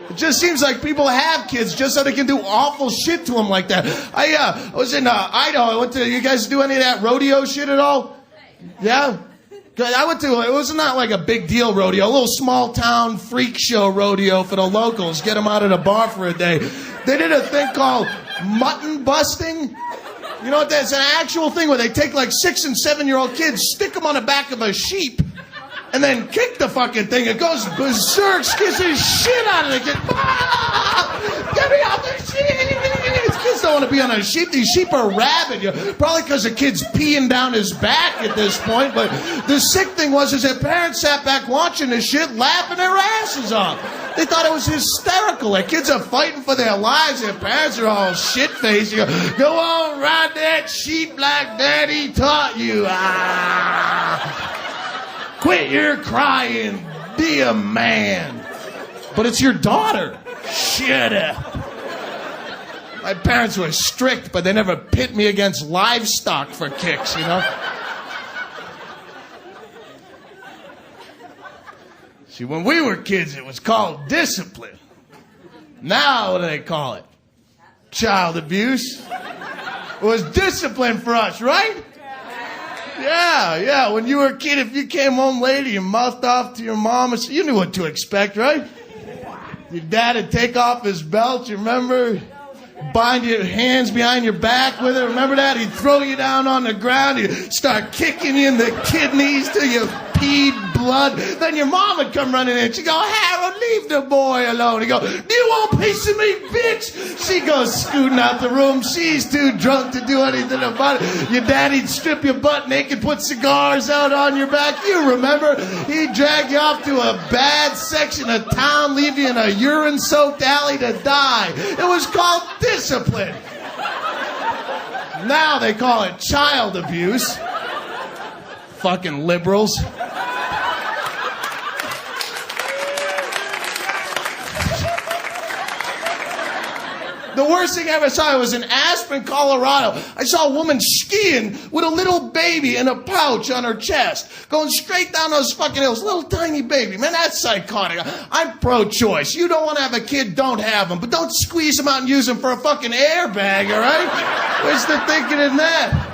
It just seems like people have kids just so they can do awful shit to them like that. I was in Idaho. You guys do any of that rodeo shit at all? Yeah? I went to, it was not like a big deal rodeo, a little small town freak show rodeo for the locals, get them out of the bar for a day. They did a thing called mutton busting. You know what that's an actual thing where they take like 6 and 7-year-old kids, stick them on the back of a sheep, and then kick the fucking thing. It goes berserk, scares the shit out of the kid. Ah! Get me off the sheep! Kids don't want to be on a sheep. These sheep are rabid. Probably because the kid's peeing down his back at this point. But the sick thing was their parents sat back watching this shit, laughing their asses off. They thought it was hysterical. Their kids are fighting for their lives. Their parents are all shit-faced. You go on, ride that sheep like Daddy taught you. Ah! Quit your crying. Be a man. But it's your daughter. Shut up. My parents were strict, but they never pit me against livestock for kicks, you know? See, when we were kids, it was called discipline. Now, what do they call it? Child abuse. It was discipline for us, right? Yeah. When you were a kid, if you came home late, you mouthed off to your mom, and you knew what to expect, right? Your dad would take off his belt, you remember? Bind your hands behind your back with it. Remember that? He'd throw you down on the ground. He'd start kicking you in the kidneys till you peed blood. Then your mom would come running in. She'd go, Harold, leave the boy alone. He'd go, do you want a piece of me, bitch? She goes scooting out the room. She's too drunk to do anything about it. Your daddy'd strip your butt naked, put cigars out on your back. You remember? He'd drag you off to a bad section of town, leave you in a urine-soaked alley to die. It was called discipline. Now they call it child abuse. Fucking liberals. The worst thing I ever saw was in Aspen, Colorado. I saw a woman skiing with a little baby in a pouch on her chest, going straight down those fucking hills. Little tiny baby. Man, that's psychotic. I'm pro-choice. You don't want to have a kid, don't have them. But don't squeeze them out and use them for a fucking airbag, all right? Where's the thinking in that?